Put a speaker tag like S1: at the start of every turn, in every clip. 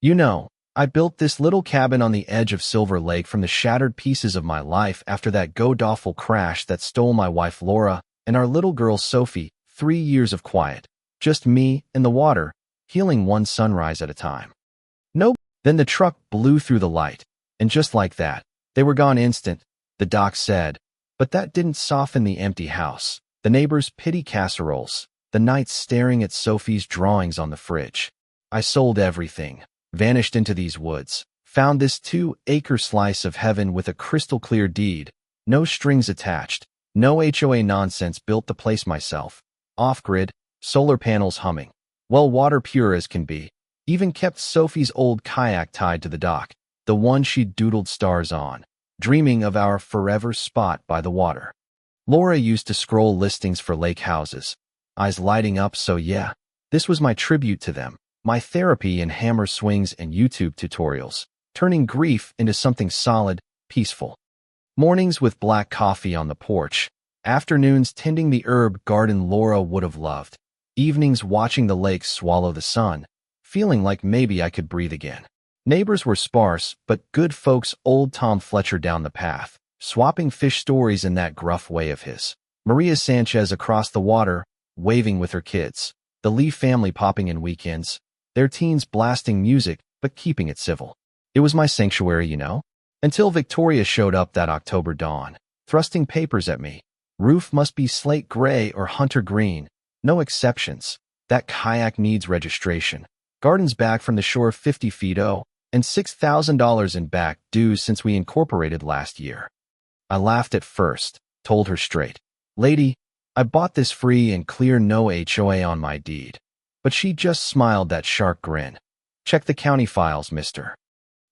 S1: You know, I built this little cabin on the edge of Silver Lake from the shattered pieces of my life after that god-awful crash that stole my wife Laura and our little girl Sophie. 3 years of quiet. Just me and the water, healing one sunrise at a time. Nope. Then the truck blew through the light. And just like that, they were gone instant, the doc said. But that didn't soften the empty house, the neighbors' pity casseroles, the nights staring at Sophie's drawings on the fridge. I sold everything, vanished into these woods, found this 2-acre slice of heaven with a crystal-clear deed, no strings attached, no HOA nonsense, built the place myself, off-grid, solar panels humming, well, water pure as can be, even kept Sophie's old kayak tied to the dock, the one she'd doodled stars on, dreaming of our forever spot by the water. Laura used to scroll listings for lake houses, eyes lighting up, so yeah, this was my tribute to them, my therapy in hammer swings and YouTube tutorials, turning grief into something solid, peaceful. Mornings with black coffee on the porch, afternoons tending the herb garden Laura would have loved, evenings watching the lake swallow the sun, feeling like maybe I could breathe again. Neighbors were sparse, but good folks. Old Tom Fletcher down the path, swapping fish stories in that gruff way of his. Maria Sanchez across the water, waving with her kids. The Lee family popping in weekends, their teens blasting music, but keeping it civil. It was my sanctuary, you know? Until Victoria showed up that October dawn, thrusting papers at me. Roof must be slate gray or hunter green. No exceptions. That kayak needs registration. Garden's back from the shore 50 feet and $6,000 in back dues since we incorporated last year. I laughed at first, told her straight, "Lady, I bought this free and clear, no HOA on my deed." But she just smiled that shark grin. "Check the county files, mister."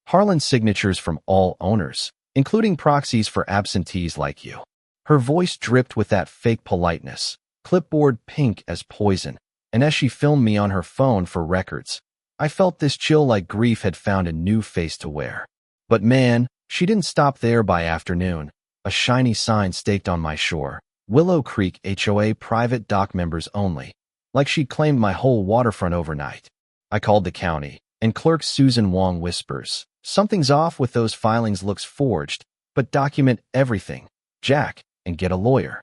S1: Harlan's signatures from all owners, including proxies for absentees like you. Her voice dripped with that fake politeness, clipboard pink as poison, and as she filmed me on her phone for records, I felt this chill like grief had found a new face to wear. But man, she didn't stop there. By afternoon, a shiny sign staked on my shore, Willow Creek HOA private dock members only, like she'd claimed my whole waterfront overnight. I called the county, and clerk Susan Wong whispers, "Something's off with those filings, looks forged, but document everything, Jack, and get a lawyer."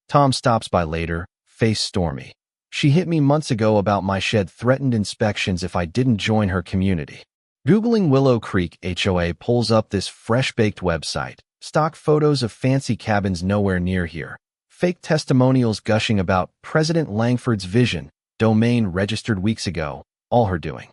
S1: Tom stops by later, face stormy. "She hit me months ago about my shed, threatened inspections if I didn't join her community." Googling Willow Creek HOA pulls up this fresh-baked website, stock photos of fancy cabins nowhere near here, fake testimonials gushing about President Langford's vision, domain registered weeks ago, all her doing.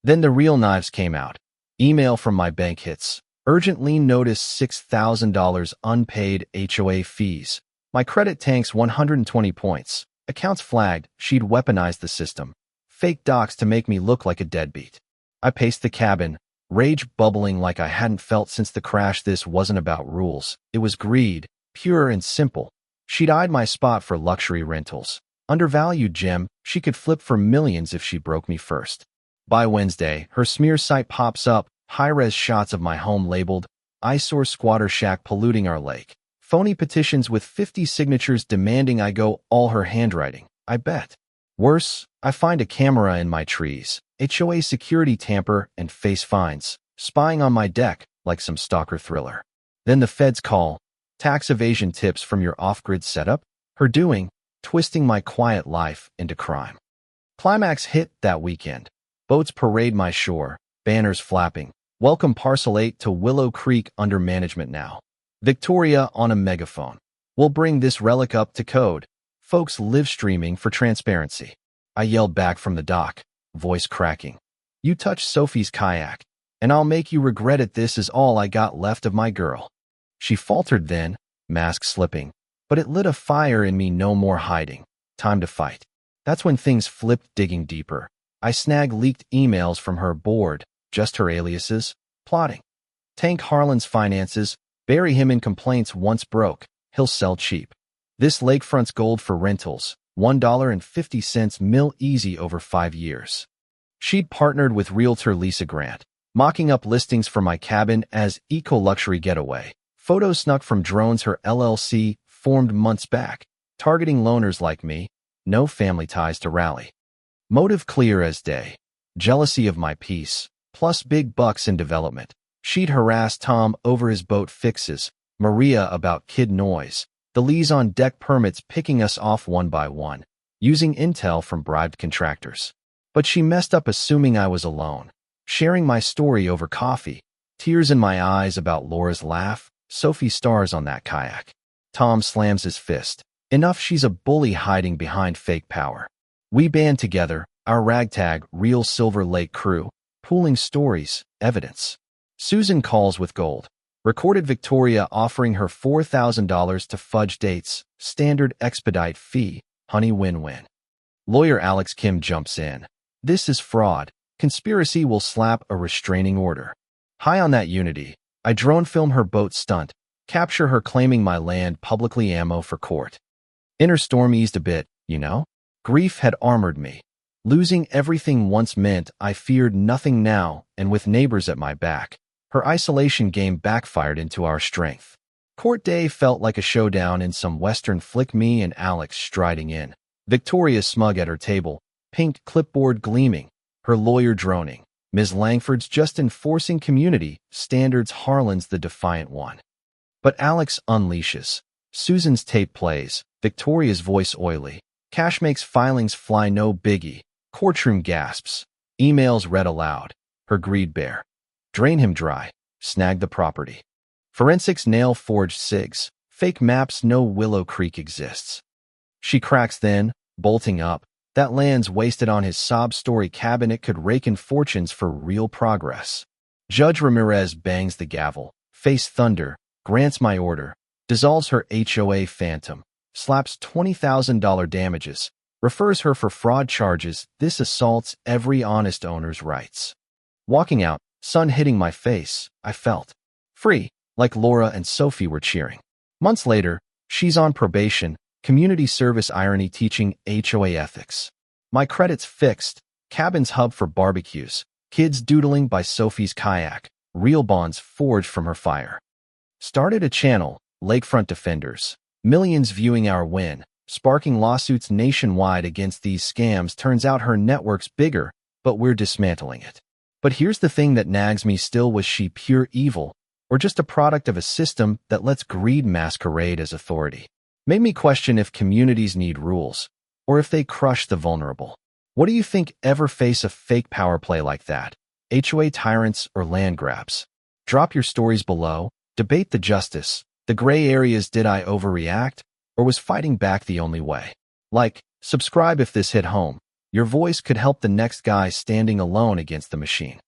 S1: Then the real knives came out. Email from my bank hits. Urgent lien notice, $6,000 unpaid HOA fees. My credit tank's 120 points. Accounts flagged. She'd weaponized the system. Fake docs to make me look like a deadbeat. I paced the cabin, rage bubbling like I hadn't felt since the crash. This wasn't about rules. It was greed, pure and simple. She'd eyed my spot for luxury rentals. Undervalued gem, she could flip for millions if she broke me first. By Wednesday, her smear site pops up, high-res shots of my home labeled, "Eyesore Squatter Shack Polluting Our Lake." Phony petitions with 50 signatures demanding I go, all her handwriting, I bet. Worse, I find a camera in my trees, HOA security tamper, and face fines, spying on my deck like some stalker thriller. Then the feds call. Tax evasion tips from your off-grid setup? Her doing, twisting my quiet life into crime. Climax hit that weekend. Boats parade my shore, banners flapping. "Welcome Parcel 8 to Willow Creek, under management now." Victoria on a megaphone. "We'll bring this relic up to code." Folks live streaming for transparency. I yelled back from the dock, voice cracking, "You touch Sophie's kayak, and I'll make you regret it. This is all I got left of my girl." She faltered then, mask slipping, but it lit a fire in me. No more hiding. Time to fight. That's when things flipped. Digging deeper, I snagged leaked emails from her board, just her aliases, plotting. Tank Harlan's finances, bury him in complaints. Once broke, he'll sell cheap. This lakefront's gold for rentals, $1.50 mil easy over 5 years. She'd partnered with realtor Lisa Grant, mocking up listings for my cabin as eco-luxury getaway. Photos snuck from drones her LLC formed months back, targeting loners like me, no family ties to rally. Motive clear as day. Jealousy of my peace, plus big bucks in development. She'd harass Tom over his boat fixes, Maria about kid noise, the Lees on deck permits picking us off one by one, using intel from bribed contractors. But she messed up assuming I was alone, sharing my story over coffee, tears in my eyes about Laura's laugh, Sophie stars on that kayak. Tom slams his fist. Enough, she's a bully hiding behind fake power. We band together, our ragtag, real Silver Lake crew, pooling stories, evidence. Susan calls with gold. Recorded Victoria offering her $4,000 to fudge dates, standard expedite fee, honey win-win. Lawyer Alex Kim jumps in. This is fraud. Conspiracy will slap a restraining order. High on that unity, I drone film her boat stunt, capture her claiming my land publicly ammo for court. Inner storm eased a bit, you know? Grief had armored me. Losing everything once meant I feared nothing now, and with neighbors at my back, her isolation game backfired into our strength. Court day felt like a showdown in some Western flick, me and Alex striding in. Victoria smug at her table, pink clipboard gleaming, her lawyer droning. Ms. Langford's just enforcing community standards, Harlan's the defiant one. But Alex unleashes. Susan's tape plays, Victoria's voice oily. Cash makes filings fly, no biggie. Courtroom gasps. Emails read aloud. Her greed bare. Drain him dry. Snag the property. Forensics nail forged SIGs. Fake maps, no Willow Creek exists. She cracks then, bolting up. That land's wasted on his sob story cabin. It could rake in fortunes for real progress. Judge Ramirez bangs the gavel. Face thunder. Grants my order. Dissolves her HOA phantom. Slaps $20,000 damages. Refers her for fraud charges. This assaults every honest owner's rights. Walking out, sun hitting my face, I felt free, like Laura and Sophie were cheering. Months later, she's on probation, community service irony teaching HOA ethics. My credits fixed, cabins hub for barbecues, kids doodling by Sophie's kayak, real bonds forged from her fire. Started a channel, Lakefront Defenders, millions viewing our win, sparking lawsuits nationwide against these scams. Turns out her network's bigger, but we're dismantling it. But here's the thing that nags me still, was she pure evil, or just a product of a system that lets greed masquerade as authority? Made me question if communities need rules, or if they crush the vulnerable. What do you think? Ever face a fake power play like that? HOA tyrants or land grabs? Drop your stories below, debate the justice, the gray areas. Did I overreact, or was fighting back the only way? Like, subscribe if this hit home. Your voice could help the next guy standing alone against the machine.